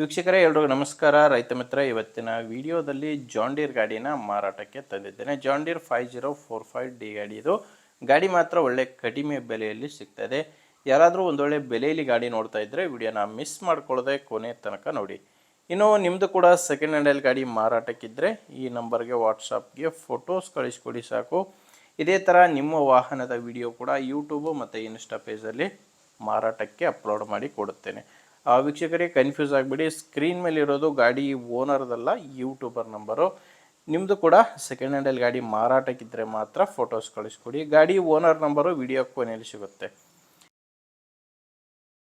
ವೀಕ್ಷಕರೇ ಎಲ್ರಿಗೂ ನಮಸ್ಕಾರ. ರೈತ ಮಿತ್ರ, ಇವತ್ತಿನ ವಿಡಿಯೋದಲ್ಲಿ ಜಾನ್ ಡೀರ್ ಗಾಡಿನ ಮಾರಾಟಕ್ಕೆ ತಂದಿದ್ದೇನೆ. ಜಾನ್ ಡೀರ್ 5045D ಗಾಡಿ. ಇದು ಗಾಡಿ ಮಾತ್ರ ಒಳ್ಳೆ ಕಡಿಮೆ ಬೆಲೆಯಲ್ಲಿ ಸಿಗ್ತದೆ. ಯಾರಾದರೂ ಒಂದೊಳ್ಳೆ ಬೆಲೆಯಲ್ಲಿ ಗಾಡಿ ನೋಡ್ತಾ ಇದ್ದರೆ ವಿಡಿಯೋನ ಮಿಸ್ ಮಾಡ್ಕೊಳ್ಳದೆ ಕೊನೆ ತನಕ ನೋಡಿ. ಇನ್ನು ನಿಮ್ಮದು ಕೂಡ ಸೆಕೆಂಡ್ ಹ್ಯಾಂಡಲ್ ಗಾಡಿ ಮಾರಾಟಕ್ಕಿದ್ದರೆ ಈ ನಂಬರ್ಗೆ ವಾಟ್ಸಪ್ಗೆ ಫೋಟೋಸ್ ಕಳಿಸ್ಕೊಡಿ ಸಾಕು. ಇದೇ ಥರ ನಿಮ್ಮ ವಾಹನದ ವಿಡಿಯೋ ಕೂಡ ಯೂಟ್ಯೂಬು ಮತ್ತು ಇನ್ಸ್ಟಾ ಪೇಜಲ್ಲಿ ಮಾರಾಟಕ್ಕೆ ಅಪ್ಲೋಡ್ ಮಾಡಿ ಕೊಡುತ್ತೇನೆ. ವೀಕ್ಷಕರಿಗೆ ಕನ್ಫ್ಯೂಸ್ ಆಗಿಬಿಡಿ, ಸ್ಕ್ರೀನ್ ಮೇಲೆ ಇರೋದು ಗಾಡಿ ಓನರ್ದಲ್ಲ, ಯೂಟ್ಯೂಬರ್ ನಂಬರು. ನಿಮ್ಮದು ಕೂಡ ಸೆಕೆಂಡ್ ಹ್ಯಾಂಡಲ್ ಗಾಡಿ ಮಾರಾಟಕ್ಕಿದ್ದರೆ ಮಾತ್ರ ಫೋಟೋಸ್ ಕಳಿಸ್ಕೊಡಿ. ಗಾಡಿ ಓನರ್ ನಂಬರು ವಿಡಿಯೋ ಕೊನೆಯಲ್ಲಿ ಸಿಗುತ್ತೆ.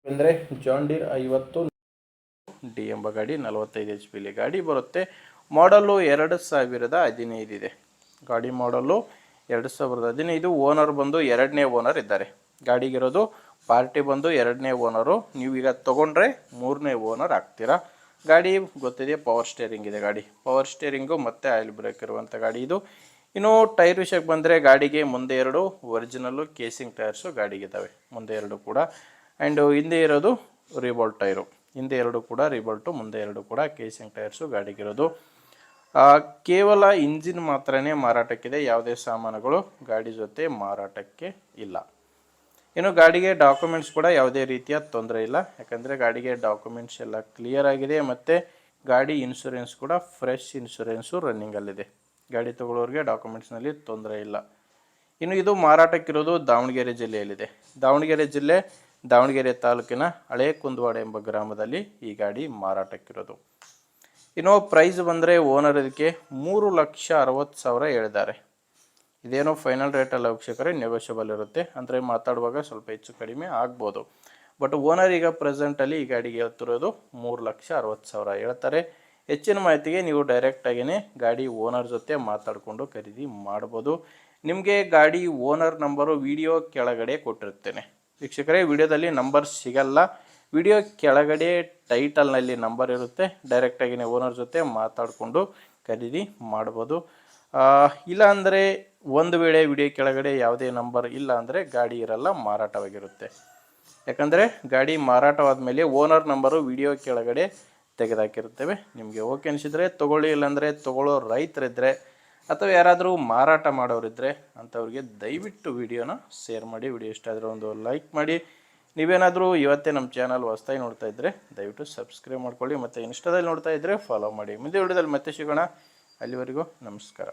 ಅಂದರೆ ಜಾನ್ ಡೀರ್ 50D ಎಂಬ ಗಾಡಿ 45 HP ಗಾಡಿ ಬರುತ್ತೆ. ಮಾಡಲು 2015 ಇದೆ. ಗಾಡಿ ಮಾಡಲು 2015. ಓನರ್ ಬಂದು ಎರಡನೇ ಓನರ್ ಇದ್ದಾರೆ. ಗಾಡಿಗಿರೋದು ಪಾರ್ಟಿ ಬಂದು ಎರಡನೇ ಓನರು. ನೀವೀಗ ತೊಗೊಂಡ್ರೆ ಮೂರನೇ ಓನರ್ ಆಗ್ತೀರಾ. ಗಾಡಿ ಗೊತ್ತಿದೆ, ಪವರ್ ಸ್ಟೇರಿಂಗ್ ಇದೆ. ಗಾಡಿ ಪವರ್ ಸ್ಟೇರಿಂಗು ಮತ್ತು ಆಯಿಲ್ ಬ್ರೇಕ್ ಇರುವಂಥ ಗಾಡಿ ಇದು. ಇನ್ನು ಟೈರ್ ವಿಷಯಕ್ಕೆ ಬಂದರೆ ಗಾಡಿಗೆ ಮುಂದೆ 2 ಒರಿಜಿನಲ್ಲು ಕೇಸಿಂಗ್ ಟೈರ್ಸು ಗಾಡಿಗಿದ್ದಾವೆ, ಮುಂದೆ 2 ಕೂಡ. ಆ್ಯಂಡ್ ಹಿಂದೆ ಇರೋದು ರಿಬೋಲ್ಟ್ ಟೈರು, ಹಿಂದೆ 2 ಕೂಡ ರಿಬೋಲ್ಟು, ಮುಂದೆ 2 ಕೂಡ ಕೇಸಿಂಗ್ ಟೈರ್ಸು ಗಾಡಿಗಿರೋದು. ಕೇವಲ ಇಂಜಿನ್ ಮಾತ್ರನೇ ಮಾರಾಟಕ್ಕಿದೆ. ಯಾವುದೇ ಸಾಮಾನುಗಳು ಗಾಡಿ ಜೊತೆ ಮಾರಾಟಕ್ಕೆ ಇಲ್ಲ. ಇನ್ನು ಗಾಡಿಗೆ ಡಾಕ್ಯುಮೆಂಟ್ಸ್ ಕೂಡ ಯಾವುದೇ ರೀತಿಯ ತೊಂದರೆ ಇಲ್ಲ, ಯಾಕಂದರೆ ಗಾಡಿಗೆ ಡಾಕ್ಯುಮೆಂಟ್ಸ್ ಎಲ್ಲ ಕ್ಲಿಯರ್ ಆಗಿದೆ. ಮತ್ತು ಗಾಡಿ ಇನ್ಶೂರೆನ್ಸ್ ಕೂಡ ಫ್ರೆಶ್ ಇನ್ಶೂರೆನ್ಸು ರನ್ನಿಂಗಲ್ಲಿದೆ. ಗಾಡಿ ತೊಗೊಳ್ಳೋರಿಗೆ ಡಾಕ್ಯುಮೆಂಟ್ಸ್ನಲ್ಲಿ ತೊಂದರೆ ಇಲ್ಲ. ಇನ್ನು ಇದು ಮಾರಾಟಕ್ಕಿರೋದು ದಾವಣಗೆರೆ ಜಿಲ್ಲೆಯಲ್ಲಿದೆ. ದಾವಣಗೆರೆ ಜಿಲ್ಲೆ, ದಾವಣಗೆರೆ ತಾಲೂಕಿನ ಹಳೆ ಕುಂದವಾಡ ಎಂಬ ಗ್ರಾಮದಲ್ಲಿ ಈ ಗಾಡಿ ಮಾರಾಟಕ್ಕಿರೋದು. ಇನ್ನು ಪ್ರೈಸ್ ಬಂದರೆ ಓನರ್ ಇದಕ್ಕೆ 3,60,000 ಹೇಳಿದ್ದಾರೆ. ಇದೇನೋ ಫೈನಲ್ ರೇಟ್ ಅಲ್ಲ ವೀಕ್ಷಕರೇ, ನೆಗೋಷಿಯಬಲ್ ಇರುತ್ತೆ. ಅಂದರೆ ಮಾತಾಡುವಾಗ ಸ್ವಲ್ಪ ಹೆಚ್ಚು ಕಡಿಮೆ ಆಗ್ಬೋದು. ಬಟ್ ಓನರ್ ಈಗ ಪ್ರೆಸೆಂಟಲ್ಲಿ ಈ ಗಾಡಿಗೆ ಹೇಳ್ತಿರೋದು 3,60,000 ಹೇಳ್ತಾರೆ. ಹೆಚ್ಚಿನ ಮಾಹಿತಿಗೆ ನೀವು ಡೈರೆಕ್ಟಾಗಿಯೇ ಗಾಡಿ ಓನರ್ ಜೊತೆ ಮಾತಾಡಿಕೊಂಡು ಖರೀದಿ ಮಾಡ್ಬೋದು. ನಿಮಗೆ ಗಾಡಿ ಓನರ್ ನಂಬರು ವಿಡಿಯೋ ಕೆಳಗಡೆ ಕೊಟ್ಟಿರ್ತೇನೆ ವೀಕ್ಷಕರೇ. ವಿಡಿಯೋದಲ್ಲಿ ನಂಬರ್ ಸಿಗಲ್ಲ, ವಿಡಿಯೋ ಕೆಳಗಡೆ ಟೈಟಲ್ನಲ್ಲಿ ನಂಬರ್ ಇರುತ್ತೆ. ಡೈರೆಕ್ಟಾಗಿಯೇ ಓನರ್ ಜೊತೆ ಮಾತಾಡಿಕೊಂಡು ಖರೀದಿ ಮಾಡ್ಬೋದು. ಇಲ್ಲ ಅಂದರೆ ಒಂದು ವೇಳೆ ವಿಡಿಯೋ ಕೆಳಗಡೆ ಯಾವುದೇ ನಂಬರ್ ಇಲ್ಲ ಅಂದರೆ ಗಾಡಿ ಇರಲ್ಲ, ಮಾರಾಟವಾಗಿರುತ್ತೆ. ಯಾಕಂದರೆ ಗಾಡಿ ಮಾರಾಟವಾದ ಮೇಲೆ ಓನರ್ ನಂಬರು ವಿಡಿಯೋ ಕೆಳಗಡೆ ತೆಗೆದಾಕಿರುತ್ತೇವೆ. ನಿಮಗೆ ಓಕೆ ಅನಿಸಿದರೆ ತೊಗೊಳ್ಳಿ, ಇಲ್ಲಾಂದರೆ ತೊಗೊಳ್ಳೋ ರೈತರಿದ್ದರೆ ಅಥವಾ ಯಾರಾದರೂ ಮಾರಾಟ ಮಾಡೋರಿದ್ದರೆ ಅಂಥವ್ರಿಗೆ ದಯವಿಟ್ಟು ವಿಡಿಯೋನ ಶೇರ್ ಮಾಡಿ. ವಿಡಿಯೋ ಇಷ್ಟ ಆದರೆ ಒಂದು ಲೈಕ್ ಮಾಡಿ. ನೀವೇನಾದರೂ ಇವತ್ತೇ ನಮ್ಮ ಚಾನಲ್ ಹೊಸದಾಗಿ ನೋಡ್ತಾ ಇದ್ದರೆ ದಯವಿಟ್ಟು ಸಬ್ಸ್ಕ್ರೈಬ್ ಮಾಡ್ಕೊಳ್ಳಿ. ಮತ್ತು ಇನ್ಸ್ಟಾದಲ್ಲಿ ನೋಡ್ತಾ ಇದ್ದರೆ ಫಾಲೋ ಮಾಡಿ. ಮುಂದೆ ವಿಡಿಯೋದಲ್ಲಿ ಮತ್ತೆ ಸಿಗೋಣ. ಅಲ್ಲಿವರೆಗೂ ನಮಸ್ಕಾರ.